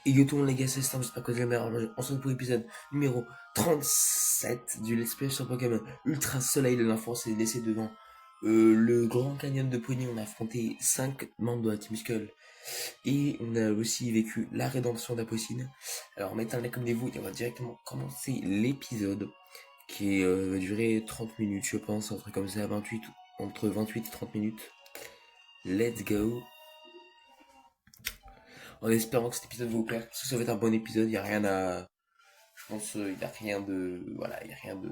Et yo tout le monde les gars, c'est Storm, j'espère que vous allez bien. On se retrouve pour l'épisode numéro 37 du Let's Play sur Pokémon Ultra Soleil de l'enfance et laissé devant le Grand Canyon de Pony. On a affronté 5 membres de la Team Skull et on a aussi vécu la rédemption d'Apocine. Alors maintenant les comme des vous et on va directement commencer l'épisode qui va durer 30 minutes je pense, un truc comme ça, 28, entre 28 et 30 minutes. Let's go! En espérant que cet épisode vous plaire, parce que ça va être un bon épisode, il n'y a rien à... Je pense il n'y a rien de... Voilà, il n'y a rien de...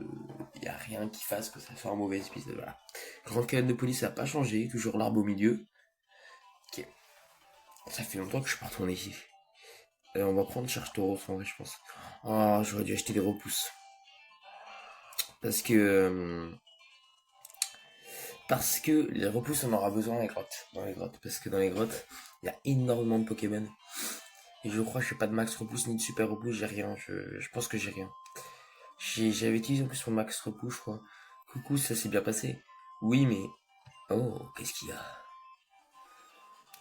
Il n'y a rien qui fasse que ça soit un mauvais épisode, voilà. Grande canne de police, ça n'a pas changé, toujours l'arbre au milieu. Ok, ça fait longtemps que je suis pas retourné ici. On va prendre Charge Tauros en vrai, je pense. Oh, j'aurais dû acheter des repousses. Parce que... Parce que les repousses, on aura besoin dans les grottes. Dans les grottes. Parce que dans les grottes, il y a énormément de Pokémon. Et je crois que je n'ai pas de max repousse ni de super repousse, j'ai rien. Je pense que j'ai rien. J'avais utilisé en plus mon max repousse, je crois. Coucou, ça s'est bien passé. Oui, mais... Oh, qu'est-ce qu'il y a?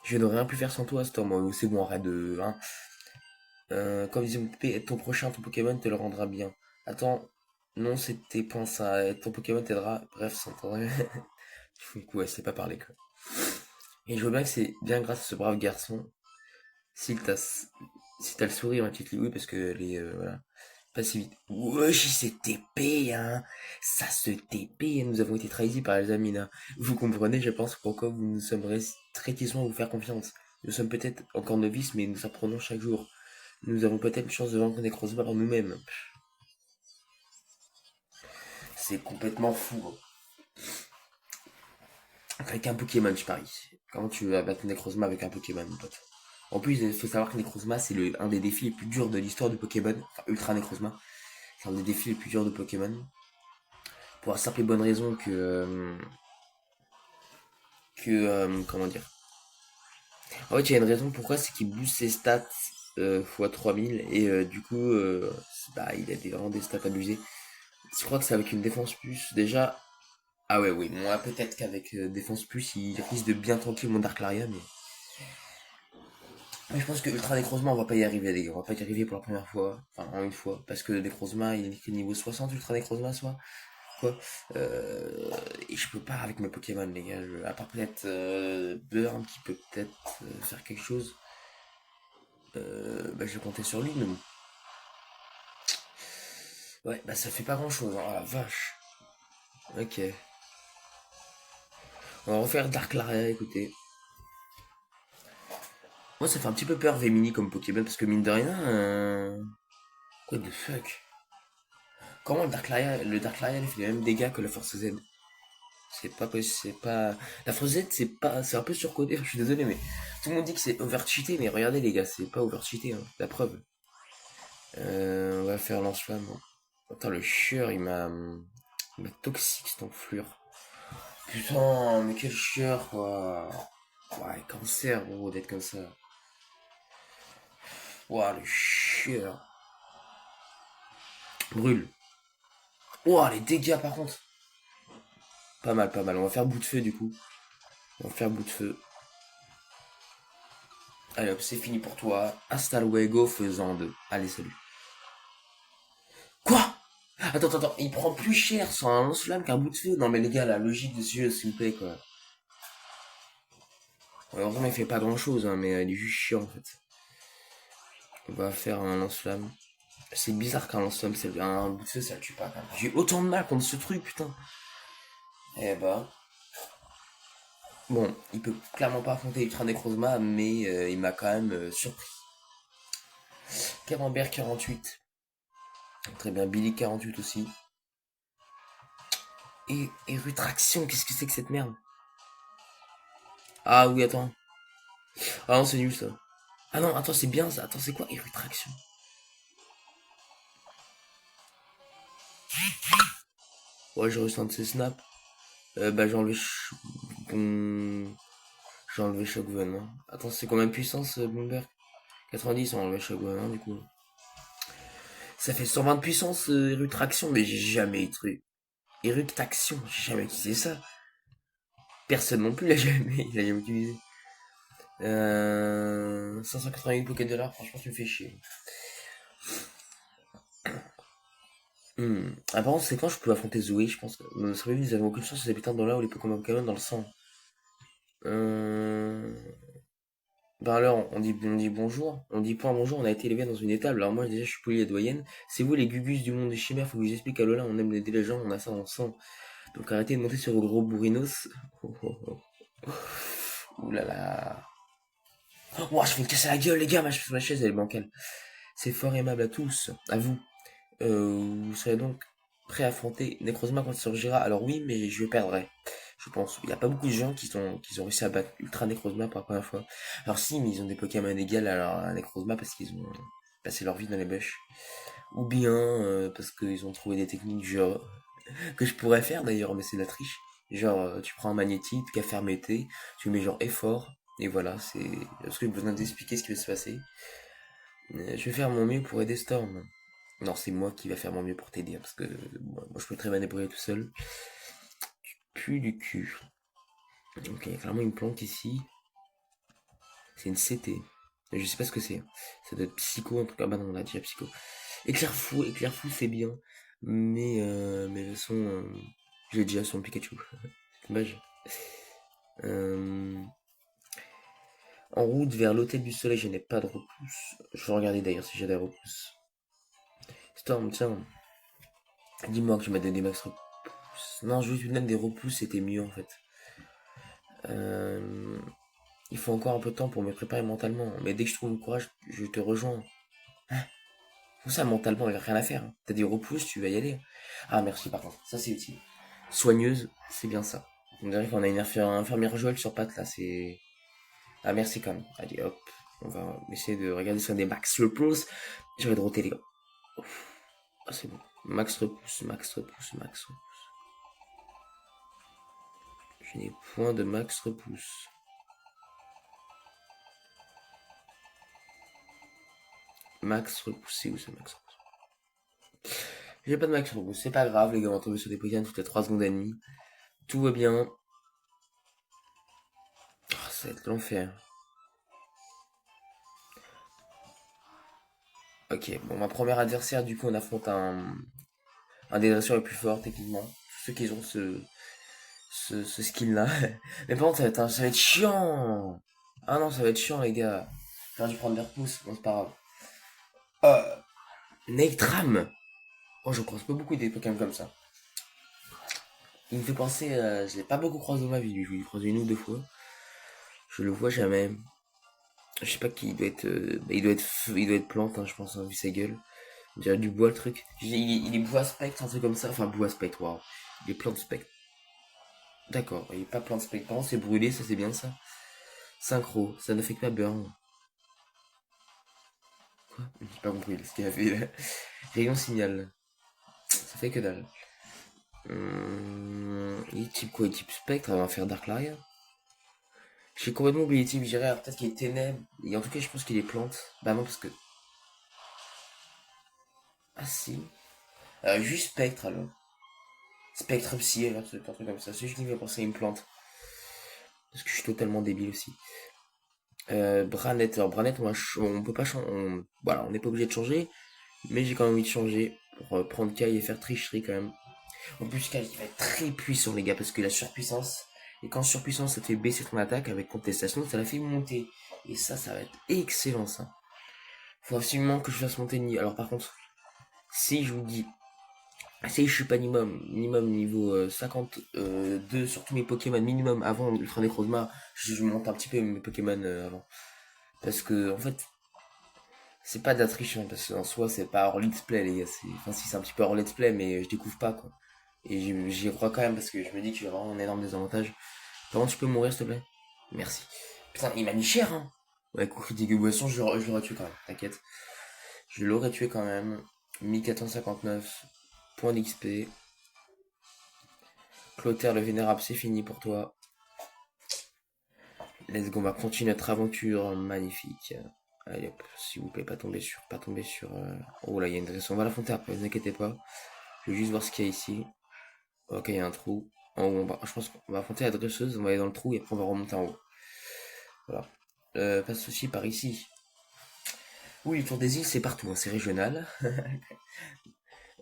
Je n'aurais rien pu faire sans toi, Storm. Oh, c'est bon, arrête de... Hein. Comme disait mon pépé, ton prochain, ton Pokémon te le rendra bien. Attends, non, c'était pas ça. Ton Pokémon t'aidera. Bref, ça entendrait. Du coup, ouais, c'est pas parler, quoi. Et je vois bien que c'est bien grâce à ce brave garçon. S'il t'a... Si t'as le sourire, ma petite oui, parce que les... voilà. Pas si vite. Wesh, c'est TP, hein. Ça se TP, nous avons été trahis par Elsamina. Vous comprenez, je pense, pourquoi vous nous sommes très réticents à vous faire confiance. Nous sommes peut-être encore novices, mais nous apprenons chaque jour. Nous avons peut-être une chance de vaincre Necrozma par nous-mêmes. C'est complètement fou, hein. Avec un Pokémon, je parie. Comment tu vas battre Necrozma avec un Pokémon, mon pote? En plus, il faut savoir que Necrozma, c'est un des défis les plus durs de l'histoire du Pokémon. Enfin, Ultra Necrozma. C'est un des défis les plus durs de Pokémon. Pour la simple et bonne raison comment dire. En fait, il y a une raison pourquoi, c'est qu'il booste ses stats x 3000 et du coup, bah, il a vraiment des stats abusées. Je crois que c'est avec une défense plus déjà. Ah ouais, oui, moi peut-être qu'avec défense plus, il risque de bien tanker mon Darklaria, mais je pense que Ultra Necrozma, on va pas y arriver, les gars. On va pas y arriver pour la première fois, enfin en une fois, parce que Necrozma, il est niveau 60, Ultra Necrozma, soit. Quoi. Et je peux pas avec mes Pokémon, les gars. À part peut-être Burn qui peut peut-être faire quelque chose. Bah, je vais compter sur lui, mais bon. Ouais, bah ça fait pas grand-chose. Hein. Oh la vache. Ok. On va refaire Dark Laria, écoutez. Moi, ça fait un petit peu peur Vemini comme Pokémon parce que mine de rien. What the fuck? Comment le Dark Laria il fait les mêmes dégâts que la Force Z? C'est pas possible, c'est pas. La Force Z, c'est pas. C'est un peu surcoté, je suis désolé, mais. Tout le monde dit que c'est overcheaté, mais regardez les gars, c'est pas overcheaté, hein. La preuve. On va faire lance-flamme. Attends, le chieur, il m'a. Il m'a toxique, cette enflure. Putain, mais quel chieur, quoi. Ouais, cancer, gros, d'être comme ça. Ouah, le chieur. Brûle. Ouah, les dégâts, par contre. Pas mal, pas mal. On va faire bout de feu, du coup. On va faire bout de feu. Allez hop, c'est fini pour toi. Hasta luego, faisant 2. Allez, salut. Quoi? Attends, attends, attends. Il prend plus cher sur un lance-flamme qu'un bout de feu. Non, mais les gars, la logique de ce jeu, s'il vous plaît, quoi. Heureusement, il fait pas grand-chose, hein, mais il est juste chiant, en fait. On va faire un lance-flamme. C'est bizarre qu'un lance-flamme, c'est un bout de feu, ça le tue pas, quand même. J'ai eu autant de mal contre ce truc, putain. Eh bah. Bon, il peut clairement pas affronter Ultra Necrozma, mais il m'a quand même surpris. Camembert 48. Très bien, Billy 48 aussi. Et Rutraction, qu'est-ce que c'est que cette merde? Ah oui, attends. Ah non, c'est nul ça. Ah non, attends, c'est bien ça. Attends, c'est quoi Rutraction? Ouais, j'ai reçu un de ces snaps. Bah, j'ai enlevé Shockven. Hein. Attends, c'est combien de puissance, Bloomberg? 90, on a enlevé Shockven, hein, du coup. Ça fait 120 de puissance, Rutraction, mais j'ai jamais été. J'ai jamais utilisé ça. Personne non plus l'a jamais utilisé. 588 Poké Dollars, franchement, tu me fais chier. Ah, par contre, c'est quand je peux affronter Zoé, je pense que. Ça veut dire qu'ils avaient aucune chance, ces habitants dans là où les Pokémon dans le sang. Euh... Ben alors, on dit bonjour, on dit point bonjour, on a été élevé dans une étable. Alors moi, déjà, je suis poli et doyenne. C'est vous, les gugus du monde des chimères, faut que je vous explique à Lola, on aime les gens, on a ça en sang. Donc arrêtez de monter sur vos gros bourrinos. Oh, oh, oh. Ouh là là. Oh, je vais me casser la gueule, les gars, ma chaise, elle est bancale. C'est fort aimable à tous, à vous. Vous serez donc prêt à affronter Necrozma quand il surgira. Alors oui, mais je perdrai. Je pense. Il n'y a pas beaucoup de gens qui ont réussi à battre Ultra Necrozma pour la première fois. Alors si, mais ils ont des Pokémon égales à Necrozma parce qu'ils ont passé leur vie dans les bush. Ou bien parce qu'ils ont trouvé des techniques genre que je pourrais faire d'ailleurs, mais c'est de la triche. Genre, tu prends un magnétique, tu as fermeté, tu mets genre effort, et voilà, c'est. Est-ce que j'ai besoin d'expliquer ce qui va se passer? Je vais faire mon mieux pour aider Storm. Non, c'est moi qui va faire mon mieux pour t'aider, parce que moi je peux très bien débrouiller tout seul. Puis du cul. Ok, il y a clairement une plante ici. C'est une CT. Je sais pas ce que c'est. Ça doit être psycho, en tout cas. Bah non, on a déjà psycho. Éclair fou c'est bien. Mais de toute façon, j'ai déjà son Pikachu. C'est dommage. Euh, En route vers l'hôtel du soleil, je n'ai pas de repousse. Je vais regarder d'ailleurs si j'ai des repousses. Storm, tiens, dis-moi que tu m'as donné des max repousses. Non, je veux que tu donnes des repousses, c'était mieux en fait. Euh, Il faut encore un peu de temps pour me préparer mentalement. Mais dès que je trouve le courage, je te rejoins. Tout ça, mentalement, il n'y a rien à faire. T'as des repousses, tu vas y aller. Ah, merci par contre, ça c'est utile. Soigneuse, c'est bien ça. On dirait qu'on a une infirmière Joël sur pattes là, c'est. Ah, merci quand même. Allez hop, on va essayer de regarder sur des max repousse. J'aurais de roter les gars. Ah, c'est bon. Max repousse, max repousse, max repousse. Je n'ai point de max repousse. Max repousse, c'est où ce max repousse? J'ai pas de max repousse, c'est pas grave, les gars, on va tomber sur des Pokémon toutes les 3 secondes et demie. Tout va bien. Oh, ça va être l'enfer. Ok, bon, ma première adversaire, du coup, on affronte un des dresseurs les plus forts, techniquement. Ceux qui ont ce skill-là. Mais par contre, ça va être chiant. Ah non, ça va être chiant, les gars. J'aurais dû prendre des repousses, bon, c'est pas grave. Nate. Oh, je croise pas beaucoup des Pokémon comme ça. Il me fait penser, je l'ai pas beaucoup croisé dans ma vie, lui. Je l'ai croisé une ou deux fois. Je le vois jamais. Je sais pas qui il doit être. Il doit être plante, hein, je pense, hein, vu sa gueule. On dirait du bois le truc. Il est bois spectre, un truc comme ça. Enfin, bois spectre, waouh. Il est plante spectre. D'accord, il est pas plante spectre. Par contre, c'est brûlé, ça c'est bien ça. Synchro, ça ne fait que pas burn. Quoi? J'ai pas compris ce qu'il a fait là. Rayon signal. Ça fait que dalle. Il est type quoi? Il est type spectre, elle va faire Dark Laria. J'ai complètement oublié type, je dirais peut-être qu'il est ténèbres. Et en tout cas, je pense qu'il est plante. Bah non, parce que. Ah si. Juste spectre alors. Spectre psy alors, c'est un truc comme ça. C'est juste qu'il va penser à une plante. Parce que je suis totalement débile aussi. Branette. Alors, Branette, on peut pas changer. Voilà, on n'est pas obligé de changer. Mais j'ai quand même envie de changer. Pour prendre Kai et faire tricherie quand même. En plus, Kai il va être très puissant, les gars, parce que la surpuissance. Et quand surpuissance, ça te fait baisser ton attaque avec contestation, ça la fait monter. Et ça va être excellent, ça. Faut absolument que je fasse monter le niveau. Alors, par contre, si je vous dis. Si je suis pas minimum niveau 52 sur tous mes Pokémon, minimum avant Ultra Necrozma, je monte un petit peu mes Pokémon avant. Parce que, en fait, c'est pas de la triche, hein, parce qu'en soi, c'est pas hors let's play, les gars. Enfin, si, c'est un petit peu hors let's play, mais je découvre pas, quoi. Et j'y crois quand même, parce que je me dis que j'ai vraiment un énorme désavantage. Par contre, tu peux mourir, s'il te plaît? Merci. Putain, il m'a mis cher, hein. Ouais, coup critique de boisson, je l'aurais tué quand même, t'inquiète. Je l'aurais tué quand même. 1459 points d'XP. Clotaire le Vénérable, c'est fini pour toi. Let's go, on va continuer notre aventure magnifique. Allez hop, s'il vous plaît, pas tomber sur. Oh là, il y a une dresse. On va l'affronter après, ne vous inquiétez pas. Je vais juste voir ce qu'il y a ici. Ok, il y a un trou. En haut, je pense qu'on va affronter la dresseuse, on va aller dans le trou et après on va remonter en haut. Voilà. pas de souci par ici. Oui, le tour des îles, c'est partout, hein, c'est régional.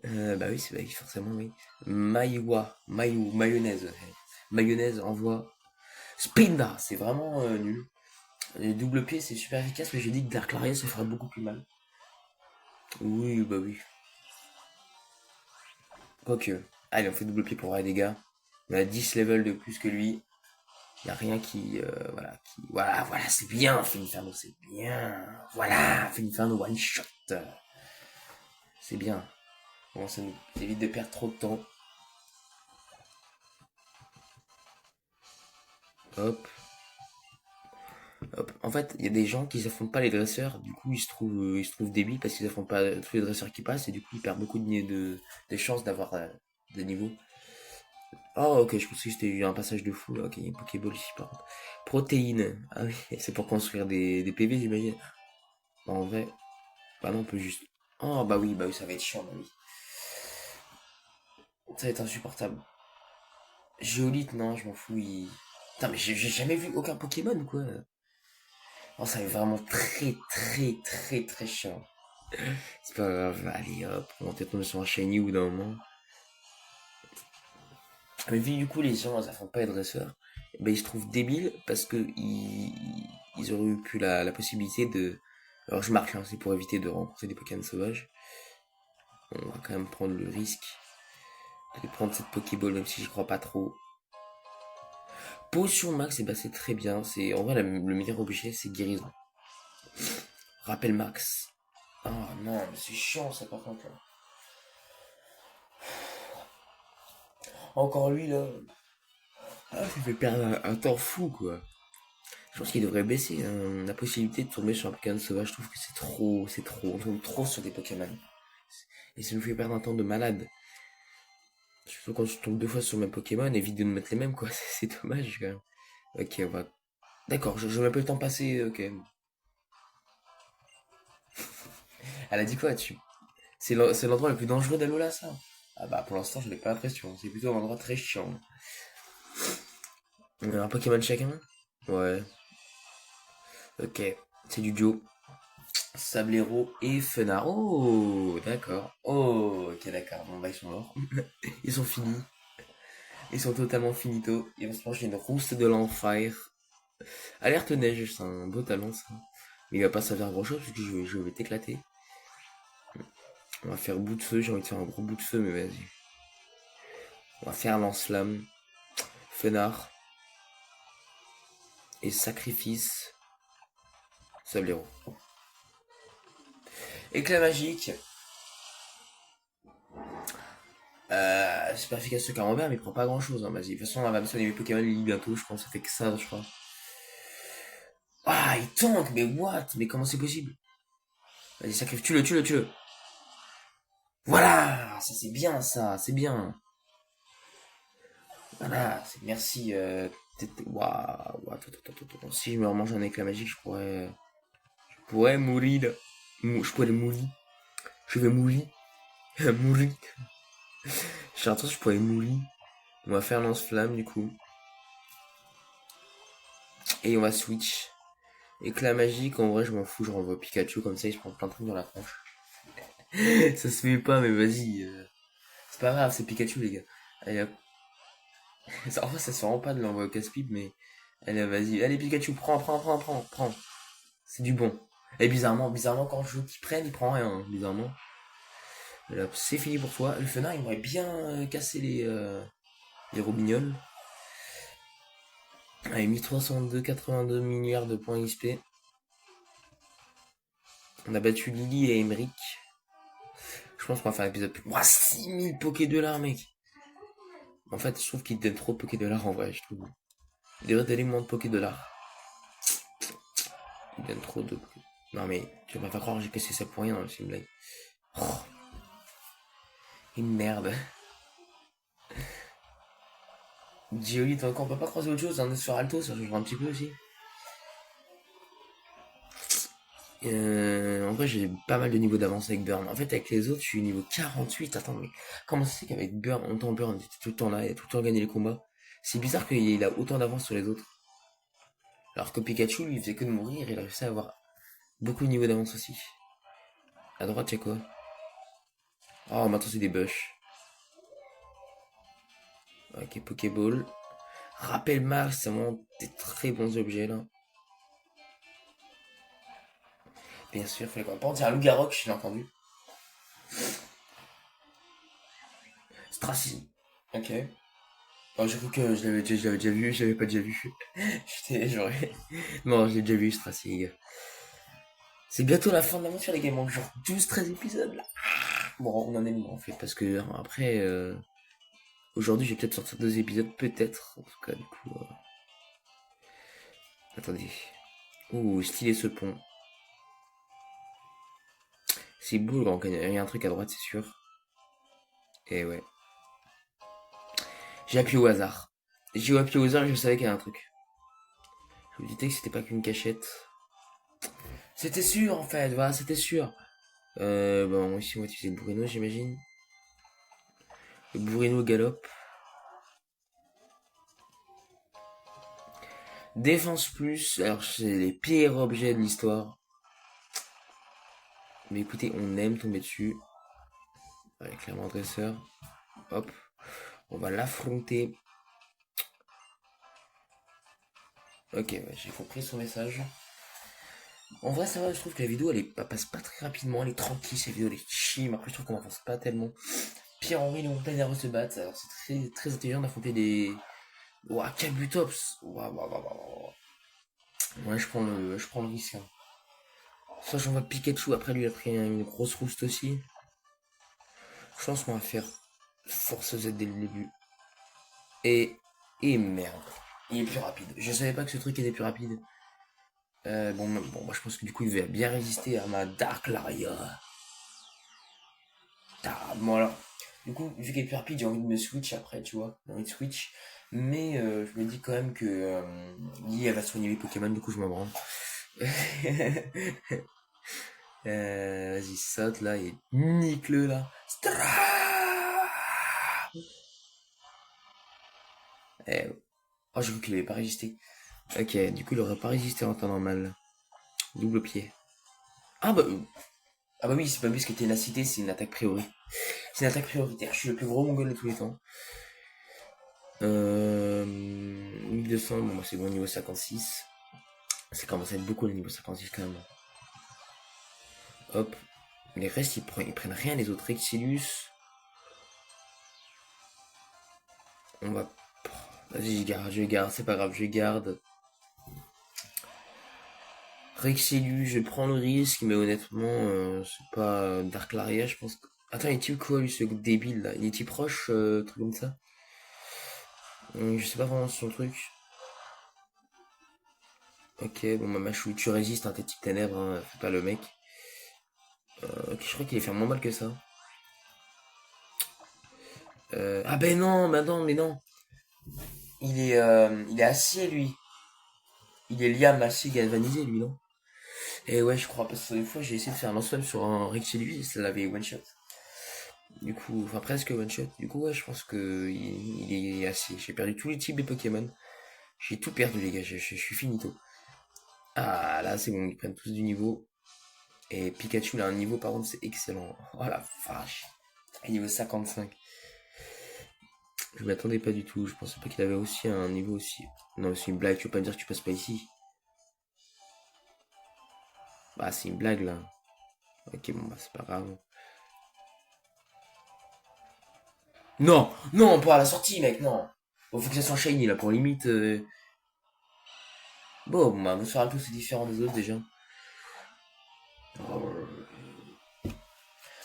Bah oui, c'est bah, oui, forcément, oui. Mayonnaise. Mayonnaise, envoie. Spinda, c'est vraiment nul. Les double pied, c'est super efficace, mais j'ai dit que Dark Laria, ça ferait beaucoup plus mal. Oui, bah oui. Quoique. Allez, on fait double pied pour avoir des dégâts. On a 10 levels de plus que lui. Y a rien qui, voilà, voilà, c'est bien, Inferno, c'est bien. Voilà, Inferno one shot. C'est bien. Bon, ça nous évite de perdre trop de temps. Hop, hop. En fait, il y a des gens qui s'affrontent pas les dresseurs, du coup ils se trouvent débiles parce qu'ils affrontent pas tous les dresseurs qui passent et du coup ils perdent beaucoup de chances d'avoir des niveaux. Oh ok, je pensais que c'était un passage de fou là. Ok, il y a une Pokéball ici par contre. Protéines. Ah oui, c'est pour construire des PV j'imagine. Bah, en vrai, bah non, on peut juste. Oh bah oui, ça va être chiant, bah oui. Ça va être insupportable. Géolite, non, je m'en fous. Putain, mais j'ai jamais vu aucun Pokémon quoi. Oh, ça va être vraiment très chiant. C'est pas grave, allez hop, on va peut-être tomber sur un shiny ou d'un moment. Mais vu du coup les gens ils affrontent pas les dresseurs, ben ils se trouvent débiles parce que ils auraient eu pu la possibilité de. Alors je marche, hein, c'est pour éviter de rencontrer des Pokémon sauvages. On va quand même prendre le risque de prendre cette Pokéball même si j'y crois pas trop. Potion max, et ben c'est très bien. C'est en vrai le meilleur objet c'est guérison. Rappel max. Oh non, mais c'est chiant ça par contre là. Encore lui là. Ah, ça fait perdre un temps fou quoi. Je pense qu'il devrait baisser hein, la possibilité de tomber sur un Pokémon sauvage. Je trouve que c'est trop, c'est trop. On tombe trop sur des Pokémon. Et ça nous fait perdre un temps de malade. Surtout quand tu tombes deux fois sur le même Pokémon, évite de nous mettre les mêmes quoi. C'est dommage quand même. Ok, on va. D'accord, je vois un peu le temps passer. Ok. Elle a dit quoi tu. C'est l'endroit le plus dangereux d'Alola ça. Ah bah pour l'instant je n'ai pas l'impression. C'est plutôt un endroit très chiant. On a un Pokémon chacun. Ouais. Ok. C'est du duo. Sablero et Fenard. Oh, d'accord. Oh, ok, d'accord. Bon, bah, ils sont morts. Ils sont finis. Ils sont totalement finito. Ils vont se manger une rousse de l'enfer. Alerte neige, c'est un beau talent, ça. Mais il va pas servir à grand chose parce que je vais t'éclater. On va faire bout de feu. J'ai envie de faire un gros bout de feu, mais vas-y. On va faire lance-flamme. Fenard. Et sacrifice. Sablero. Éclat magique. C'est pas efficace ce camembert, mais il prend pas grand chose. Hein. Vas-y, de toute façon, on va me soigner mes Pokémon bientôt, je pense. Ça fait que ça, je crois. Ah, il tank, mais what? Mais comment c'est possible? Vas-y, sacrifie, tue-le. Voilà, ça c'est bien, ça, c'est bien. Voilà, merci. Waouh, attends. Si je me remange un éclat magique, je pourrais mourir. Je pourrais mourir. Je vais mourir. Mourir. J'ai l'impression que je pourrais mourir. On va faire lance-flamme du coup. Et on va switch. Éclat magique, en vrai, je m'en fous, je renvoie Pikachu comme ça, il se prend plein de trucs dans la tronche. Ça se fait pas, mais vas-y. C'est pas grave, c'est Pikachu, les gars. Allez, hop. En vrai, ça se fait vraiment pas de l'envoyer au casse-pipe, mais. Allez, vas-y. Allez, Pikachu, prends. C'est du bon. Et bizarrement, quand je veux qu'il prenne, il prend rien, hein, bizarrement. Là, c'est fini pour toi. Le Fenard, il m'aurait bien cassé les robignoles. Allez, 1302,82 milliards de points XP. On a battu Lily et Emeric. Je pense qu'on va faire un épisode plus. Ouah, 6000 Pokédollars, mec! En fait, je trouve qu'il donne trop de Pokédollars en vrai, je trouve. Il devrait donner moins de Pokédollars. Il donne trop de. Non, mais tu vas pas faire croire que j'ai cassé ça pour rien dans le film blague. Oh, une merde. Geolite encore, on peut pas croiser autre chose, un sur Alto, ça changera un petit peu aussi. En vrai, j'ai pas mal de niveaux d'avance avec Burn. En fait, avec les autres, je suis niveau 48. Attends, mais comment c'est qu'avec Burn, Burn était tout le temps là, il a tout le temps gagné les combats? C'est bizarre qu'il a autant d'avance sur les autres. Alors que Pikachu, lui, il faisait que de mourir, il réussissait à avoir beaucoup de niveau d'avance aussi. À droite, c'est quoi? Oh, maintenant c'est des bush. Ok, Pokéball. Rappel Mars, c'est vraiment des très bons objets là. Bien sûr, fallait quoi. Par contre, c'est un loup-garou, je l'ai entendu. Stracy. Ok. Oh, j'ai cru que je l'avais déjà vu, je l'avais pas déjà vu. J'aurais. Non, je l'ai déjà vu, Stracy. C'est bientôt la fin de l'aventure, les gars. Il manque genre 12-13 épisodes là. Bon, on en est loin en fait, parce que après, aujourd'hui, je vais peut-être sortir 2 épisodes, peut-être. En tout cas, du coup. Attendez. Ouh, stylé ce pont. C'est beau, là, il y a un truc à droite, c'est sûr. Et ouais. J'ai appuyé au hasard. J'ai appuyé au hasard et je savais qu'il y avait un truc. Je me disais que c'était pas qu'une cachette. C'était sûr en fait, voilà, c'était sûr. Bon, ici on va utiliser le bourrino, j'imagine. Le bourrino galope. Défense plus, alors c'est les pires objets de l'histoire. Mais écoutez, on aime tomber dessus. Avec clairement dresseur. Hop. On va l'affronter. Ok, ouais, j'ai compris son message. En vrai, ça va, je trouve que la vidéo passe pas très rapidement, elle est tranquille, cette vidéo elle est chill, mais après je trouve qu'on avance pas tellement. Pierre-Henri et le montagne se battent, alors c'est très, très intelligent d'affronter des. Ouah, Kabutops! Ouah, ouah, ouah, ouah, ouah. Ouais, je prends le risque. Hein. Soit j'envoie Pikachu, après lui il a pris une grosse rouste aussi. Je pense qu'on va faire Force Z dès le début. Et. Et merde. Il est plus rapide. Je savais pas que ce truc était plus rapide. Bon, moi je pense que du coup il va bien résister à ma Dark Laria. Bon alors, du coup, vu qu'elle est plus rapide, j'ai envie de me switch après, tu vois. J'ai envie de switch. Mais je me dis quand même que Lily, elle va soigner les Pokémon, du coup je m'en branle. Vas-y, saute là et nique-le là. Eh, oh, j'ai cru qu'il avait pas résisté. Ok, du coup il aurait pas résisté en temps normal. Double pied. Ah bah, ah bah oui, c'est pas plus que ténacité, c'est une attaque priori. C'est une attaque prioritaire. Je suis le plus gros mongol de tous les temps. 1200, bon, bah, c'est bon, niveau 56. Ça commence à être beaucoup le niveau 56 quand même. Hop. Les restes, ils prennent rien, les autres. Rexilus. On va. Vas-y, je garde, c'est pas grave, je garde. Rexilus, je prends le risque, mais honnêtement, c'est pas Dark Laria, je pense. Attends, il est type quoi, lui, ce débile là? Il est type roche, truc comme ça? Je sais pas vraiment son truc. Ok, bon, bah, Machou, tu résistes, hein, t'es type ténèbres, hein, fais pas le mec. Ok, je crois qu'il est fait moins mal que ça. Ah ben non, bah non, mais non. Il est acier, lui. Il est liam acier galvanisé, lui, non? Et ouais, je crois, parce que des fois, j'ai essayé de faire un lance sur un Rexilus et ça l'avait one-shot. Du coup, enfin presque one-shot. Du coup, ouais, je pense que il est acier. J'ai perdu tous les types de Pokémon. J'ai tout perdu, les gars, je suis finito. Ah, là, c'est bon, ils prennent tous du niveau. Et Pikachu, il a un niveau, par contre, c'est excellent. Oh la vache. Niveau 55. Je m'attendais pas du tout. Je pensais pas qu'il avait aussi un niveau aussi. Non, c'est une blague. Tu veux pas me dire que tu passes pas ici? Bah, c'est une blague là. Ok, bon, bah, c'est pas grave. Non, non, pas à la sortie, mec, non. Bon, faut que ça soit shiny là pour limite. Bon, bah, mon un peu c'est différent des autres déjà.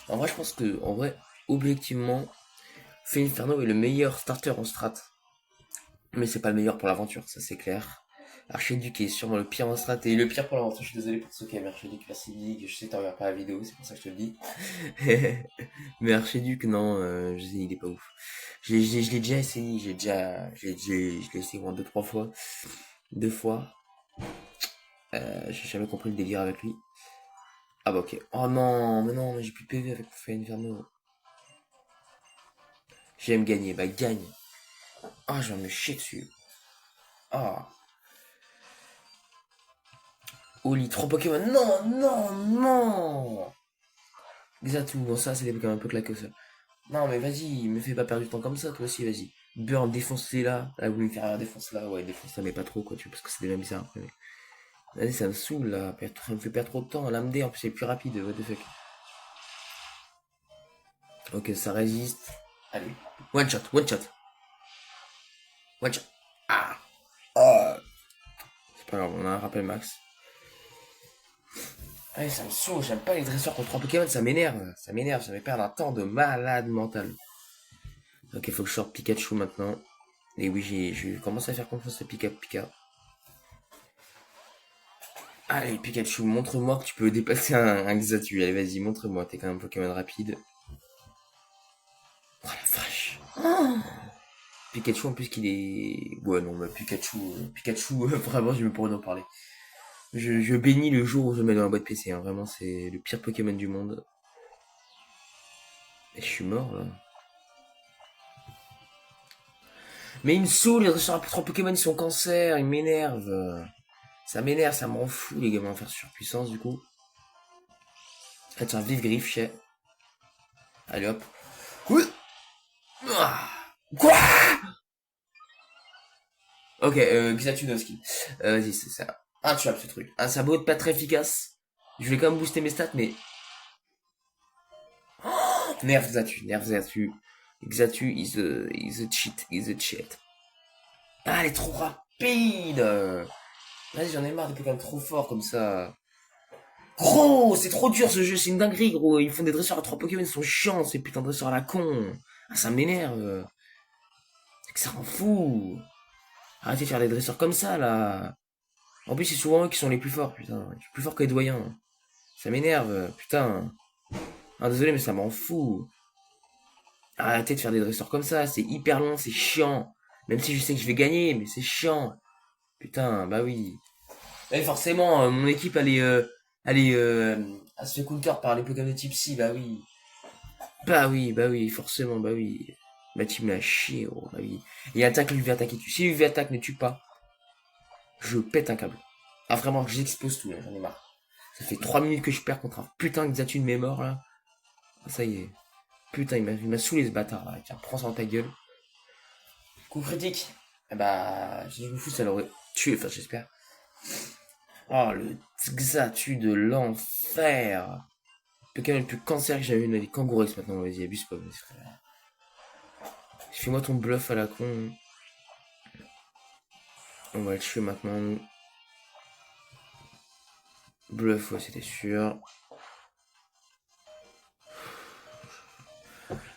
En vrai, je pense que, en vrai, objectivement, Inferno est le meilleur starter en strat. Mais c'est pas le meilleur pour l'aventure, ça c'est clair. Archiduc est sûrement le pire en strat et le pire pour l'aventure. Je suis désolé pour ceux qui aiment Archiduc, merci Big. Je sais que t'en regardes pas la vidéo, c'est pour ça que je te le dis. Mais Archiduc, non, je sais, il est pas ouf. Je l'ai déjà essayé, je l'ai essayé au moins 2-3 fois. 2 fois. J'ai jamais compris le délire avec lui. Ah bah ok. Oh non, mais non, j'ai plus de PV avec Fire Inferno. J'aime gagner, bah gagne. Ah, j'en me chier dessus. Ah. Oli, 3 Pokémon. Non, non, non. Xatu, bon ça c'est des Pokémon un peu claqués ça. Non mais vas-y, me fais pas perdre du temps comme ça, toi aussi, vas-y. Burn, défonce-les là. Ah, vous me faire défonce là, ouais, défonce là, mais pas trop quoi, tu vois, parce que c'est déjà bizarre après. Vas-y, ça me saoule là, ça me fait perdre trop de temps. Lame D en plus c'est plus rapide, what the fuck. Ok, ça résiste. Allez, one shot, one shot, one shot. Ah, oh. C'est pas grave, on a un rappel max. Allez, ça me saoule, j'aime pas les dresseurs contre 3 Pokémon, ça m'énerve, ça me fait perdre un temps de malade mental. Ok, faut que je sorte Pikachu maintenant. Et oui, je commence à faire confiance à Pika. Allez, Pikachu, montre-moi que tu peux dépasser un Xatu. Allez, vas-y, montre-moi, t'es quand même un Pokémon rapide. Oh la vache. Pikachu, en plus qu'il est... Ouais, non, bah Pikachu, vraiment, je vais pour en parler. Je bénis le jour où je le mets dans la boîte PC, hein. Vraiment, c'est le pire Pokémon du monde. Et je suis mort, là. Mais il me saoule, les dresseurs à 3 Pokémon, ils sont cancer, ils m'énervent. Ça m'énerve, ça me rend fou, les gamins, faire surpuissance, du coup. Ah, tiens, vive griffe, chais. Allez, hop. Oui. Ah. Quoi? Ok, Xatunoski. Vas-y, c'est ça. Intuable, ce truc. Ah, ça a beau être pas très efficace. Je vais quand même booster mes stats, mais... Nerf Xatu. Xatu is a cheat, is a cheat. Ah, elle est trop rapide. Vas-y, j'en ai marre des Pokémon trop forts comme ça. Gros, c'est trop dur ce jeu, c'est une dinguerie, gros. Ils font des dresseurs à 3 Pokémon, ils sont chiants, ces putains de dresseurs à la con. Ah, ça m'énerve. Ça rend fou. Arrêtez de faire des dresseurs comme ça, là. En plus, c'est souvent eux qui sont les plus forts, putain. Je suis plus fort que les doyens. Ça m'énerve, putain. Ah, désolé, mais ça m'en fout. Arrêtez de faire des dresseurs comme ça, c'est hyper long, c'est chiant. Même si je sais que je vais gagner, mais c'est chiant. Putain, bah oui. Et forcément, mon équipe, elle se fait counter par les Pokémon de type Si, bah oui. Bah oui, forcément, bah oui. Ma team l'a chier, oh, bah oui. Et attaque l'UV attaque et tue. Si l'UV attaque ne tue pas, je pète un câble. Ah vraiment, j'expose tout, là, j'en ai marre. Ça fait 3 minutes que je perds contre un putain de Xatu de mes morts, là. Ah, ça y est. Putain, il m'a saoulé ce bâtard, là. Tiens, prends ça dans ta gueule. Coup critique. Eh bah, si je me fous, ça l'aurait tué, enfin, j'espère. Oh, le Xatu de l'enfer. Le Pokémon le plus cancer que j'avais eu, les Kangourex maintenant, vas-y, abuse pas, vas-y, frère. Fais-moi ton bluff à la con. On va le tuer maintenant, nous. Bluff, ouais, c'était sûr.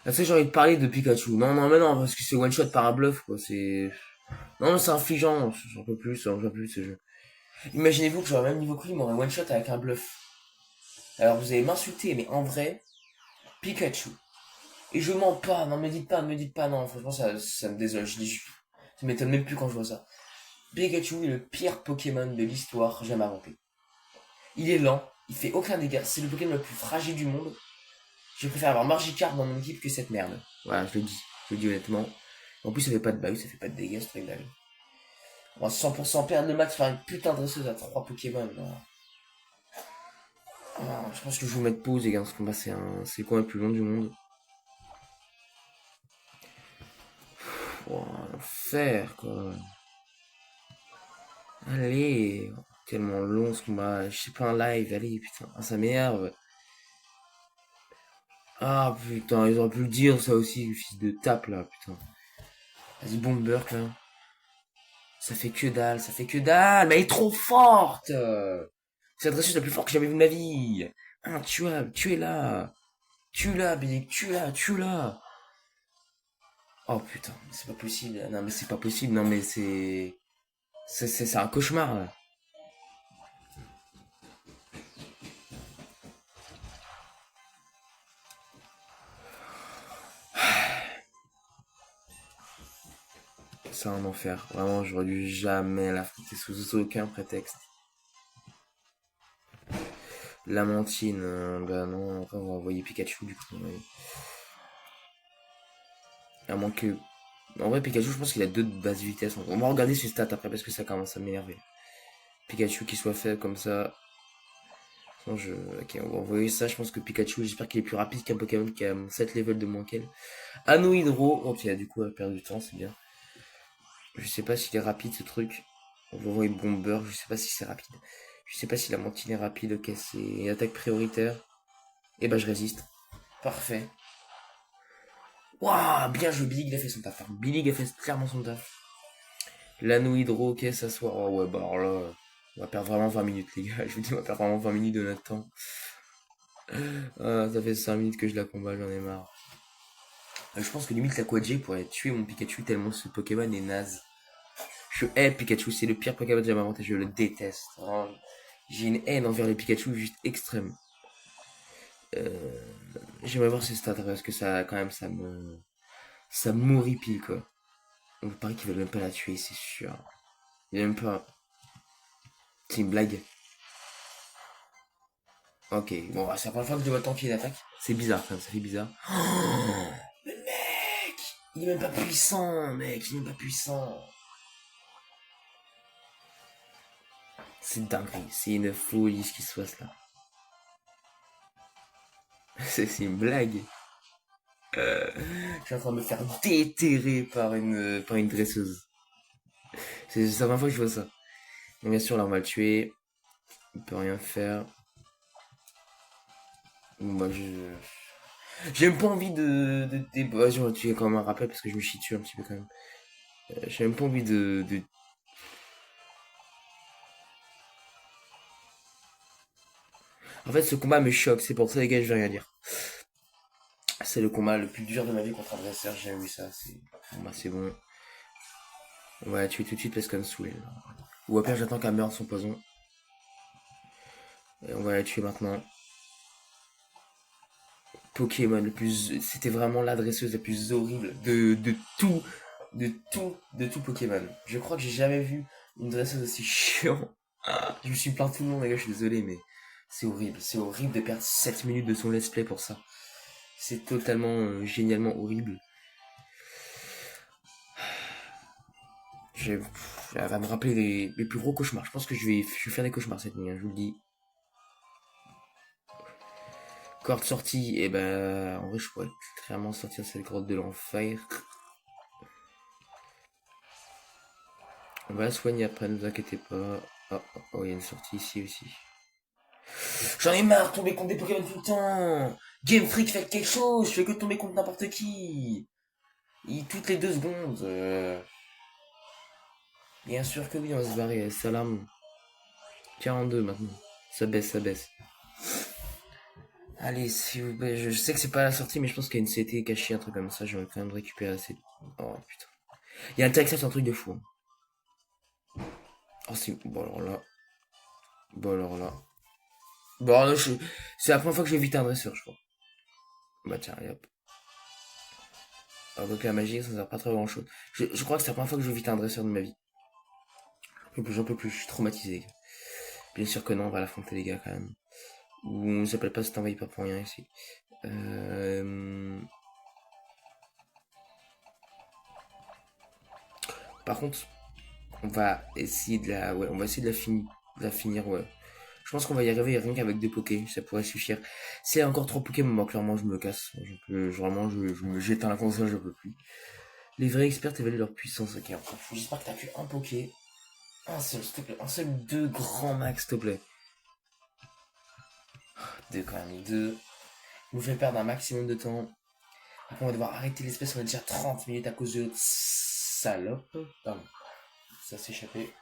Là, tu sais, j'ai envie de parler de Pikachu. Non, non, mais non, parce que c'est one shot par un bluff, quoi. C'est. Non, c'est infligeant. J'en peux plus, j'en peux plus ce jeu. Imaginez-vous que j'aurais le même niveau que lui, m'aurait one shot avec un bluff. Alors vous allez m'insulter, mais en vrai, Pikachu. Et je mens pas, non, me dites pas, non, franchement, ça me désole, je dis. Ça m'étonne même plus quand je vois ça. Pikachu est le pire Pokémon de l'histoire jamais inventé. Il est lent, il fait aucun dégât, c'est le Pokémon le plus fragile du monde. Je préfère avoir Magikarp dans mon équipe que cette merde. Voilà, je le dis honnêtement. En plus, ça fait pas de bah oui, ça fait pas de dégâts, ce truc d'aller. On va 100% perdre le max, faire une putain de dresseuse à 3 Pokémon. Non. Ah, je pense que je vais vous mettre pause, les gars, ce combat, c'est le combat le plus long du monde. Oh, l'enfer, quoi. Allez, tellement long ce combat. Je sais pas un live, allez, putain, ah, ça m'énerve. Ah putain, ils auraient pu le dire ça aussi, le fils de tape là, putain. Vas-y, Bomberk là. Ça fait que dalle, ça fait que dalle, mais elle est trop forte. C'est la dresseuse la plus forte que j'ai jamais vue de ma vie. Intuable, tu es là. Tue-la, Billy, tue-la. Oh putain, c'est pas possible. Non mais c'est pas possible, non mais c'est un cauchemar là. C'est un enfer. Vraiment, j'aurais dû jamais l'affronter sous aucun prétexte. Lamantine, bah non, on va envoyer Pikachu du coup. Ouais. À moins que. En vrai, Pikachu, je pense qu'il a deux bases vitesse. On va regarder ses stats après parce que ça commence à m'énerver. Pikachu qui soit fait comme ça. Non, ok, on va envoyer ça. Je pense que Pikachu, j'espère qu'il est plus rapide qu'un Pokémon qui a 7 levels de moins qu'elle. Anneau Hydro. Ok, du coup, elle a perdu du temps, c'est bien. Je sais pas s'il est rapide ce truc. On va envoyer Bomber. Je sais pas si c'est rapide. Je sais pas si la mantine est rapide. Ok, c'est attaque prioritaire. Et bah, je résiste. Parfait. Waouh, bien joué. Billy, il a fait son taf. Billy, il a fait clairement son taf. L'anneau hydro, ok, ça soit. Oh ouais, bah alors là, on va perdre vraiment 20 minutes, les gars. Je vous dis, on va perdre vraiment 20 minutes de notre temps. Ah, ça fait 5 minutes que je la combat, j'en ai marre. Je pense que limite la Quadji pourrait tuer mon Pikachu tellement ce Pokémon est naze. Je hais Pikachu, c'est le pire Pokémon que j'ai jamais inventé, je le déteste. Vraiment, j'ai une haine envers les Pikachu juste extrême. Euh, J'aimerais voir ses stats parce que ça, quand même, ça m'horripile quoi. On paraît qu'ils veulent même pas la tuer, c'est sûr. Il a même pas. C'est une blague. Ok, bon, c'est la première fois que je vois tant qu'il d'attaque. C'est bizarre quand même, ça fait bizarre. Oh, mais mec, il est même pas puissant, mec, il est même pas puissant. C'est dinguerie, c'est une folie ce qui se passe là. C'est une blague. Je suis en train de me faire déterrer par une dresseuse. C'est la première fois que je vois ça. Donc bien sûr, là on va le tuer. Il peut rien faire. Bon, bah, j'ai même pas envie vas-y, on va le tuer quand même un rappel parce que je me chie dessus un petit peu quand même. J'ai même pas envie En fait, ce combat me choque, c'est pour ça les gars, je vais rien dire. C'est le combat le plus dur de ma vie contre un adversaire, j'ai vu ça, c'est... Bon bah c'est bon. On va la tuer tout de suite parce qu'elle me saoule. Ou au pire j'attends qu'elle meure de son poison. Et on va la tuer maintenant. Pokémon le plus... C'était vraiment l'adresseuse la plus horrible de tout Pokémon. Je crois que j'ai jamais vu une dresseuse aussi chiant. Je me suis plaint tout le monde les gars, je suis désolé mais... C'est horrible de perdre 7 minutes de son let's play pour ça. C'est totalement, génialement horrible. Je, Elle va me rappeler les plus gros cauchemars. Je pense que je vais faire des cauchemars cette nuit, hein, je vous le dis. Corde sortie, et ben, en vrai, je pourrais clairement sortir cette grotte de l'enfer. On va la soigner après, ne vous inquiétez pas. Oh, oh, oh, il y a une sortie ici aussi. J'en ai marre de tomber contre des Pokémon tout le temps. Game Freak, faites quelque chose. Je fais que tomber contre n'importe qui. Toutes les 2 secondes. Bien sûr que oui, on va se barrer. Salam. 42 maintenant. Ça baisse, ça baisse. Allez, s'il vous plaît, je sais que c'est pas la sortie, mais je pense qu'il y a une CT cachée, un truc comme ça, j'aurais quand même récupéré assez. Oh putain. Il y a un Texas, c'est un truc de fou. Oh c'est. Bon alors là. Bon alors là. Bon alors là, c'est la première fois que je vais éviter un dresseur, je crois. Bah tiens, allez hop. Alors donc la magie, ça ne sert pas très grand chose. Je crois que c'est la première fois que je vais éviter un dresseur de ma vie. J'en peux plus, je suis traumatisé. Bien sûr que non, on va l'affronter les gars quand même. Ou on s'appelle pas cet envahisseur pour rien ici. Par contre, on va essayer de la, ouais, on va essayer de la finir, ouais. Je pense qu'on va y arriver rien qu'avec 2 Pokés, ça pourrait suffire. S'il y a encore 3 Pokémon, moi clairement je me casse. Vraiment, je me jette à la console, je peux plus. Les vrais experts évaluent leur puissance, ok. J'espère que t'as que un Poké. Un seul, s'il te plaît. Un seul ou 2 grands max, s'il te plaît. 2 quand même, 2. Nous fait perdre un maximum de temps. Après, on va devoir arrêter l'espèce, on a déjà 30 minutes à cause de notre salope. Pardon, ça s'est échappé.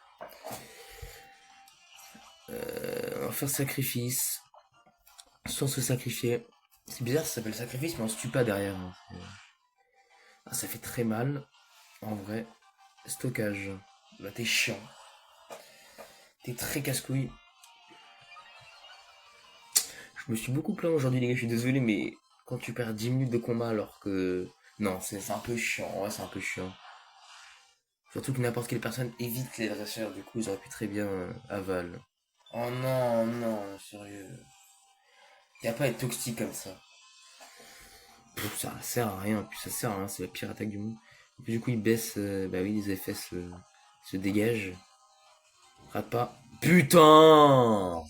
On va faire sacrifice. Sans se sacrifier. C'est bizarre, ça s'appelle sacrifice, mais on se tue pas derrière. Hein. Ah, ça fait très mal. En vrai. Stockage. Bah, t'es chiant. T'es très casse-couille. Je me suis beaucoup plaint aujourd'hui, les gars, je suis désolé, mais quand tu perds 10 minutes de combat alors que. Non, c'est un peu chiant. Ouais, c'est un peu chiant. Surtout que n'importe quelle personne évite les dresseurs, du coup, ils auraient pu très bien aval. Oh non, non, sérieux. Y a pas à être toxique comme ça. Ça sert à rien, puis ça sert à rien, c'est la pire attaque du monde. Et puis du coup, il baisse, bah oui, les effets se dégagent. Rate pas. Putain!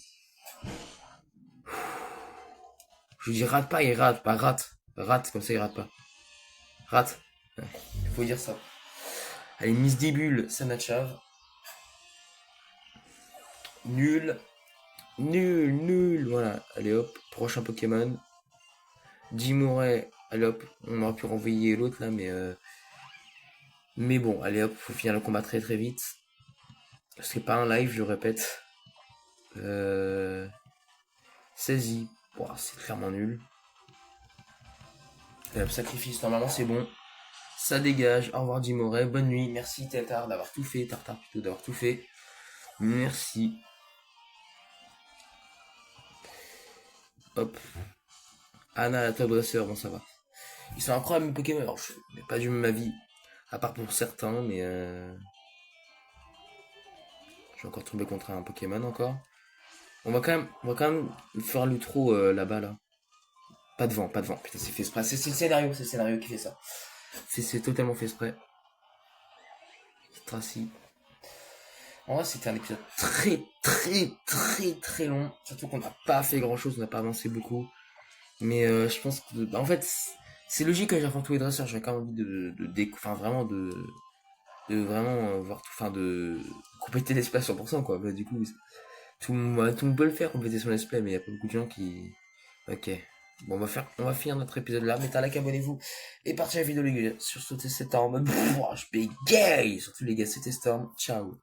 Je lui dis rate pas, il rate, pas rate. Rate, comme ça il rate pas. Rate. Il faut dire ça. Allez, Miss Débule, Sanachav. Nul. Nul, nul. Voilà. Allez hop, prochain Pokémon. Dimouret. Allez hop, on aurait pu renvoyer l'autre là, mais bon, allez hop, faut finir le combat très très vite. C'est pas un live, je répète. Saisie. Ouah, c'est clairement nul. Sacrifice, normalement c'est bon. Ça dégage. Au revoir Dimouret. Bonne nuit. Merci Tartare d'avoir tout fait. Tartare plutôt d'avoir tout fait. Merci. Hop. Anna, la top dresseur, bon ça va. Ils sont incroyables mes Pokémon. Alors, je n'ai pas du même avis. À part pour certains, mais je vais encore tomber contre un Pokémon encore. On va quand même faire l'outro là-bas là. Pas de vent, pas de vent. Putain, c'est fait exprès. C'est le scénario qui fait ça. C'est totalement fait exprès. Tracy. En vrai, c'était un épisode très, très, très, très long. Surtout qu'on n'a pas fait grand chose, on n'a pas avancé beaucoup. Mais je pense que, en fait, c'est logique que j'apprends tous les dresseurs. J'ai quand même envie enfin vraiment de vraiment voir tout, enfin de compléter l'espace 100% quoi. Bah, du coup, tout le monde peut le faire, compléter son display, mais il y a pas beaucoup de gens qui. Ok. Bon, on va finir notre épisode là. Mettez un like, abonnez-vous et partagez la vidéo les gars. Sur ce, c'était Storm. Je bégaye. Surtout les gars, c'était Storm. Ciao.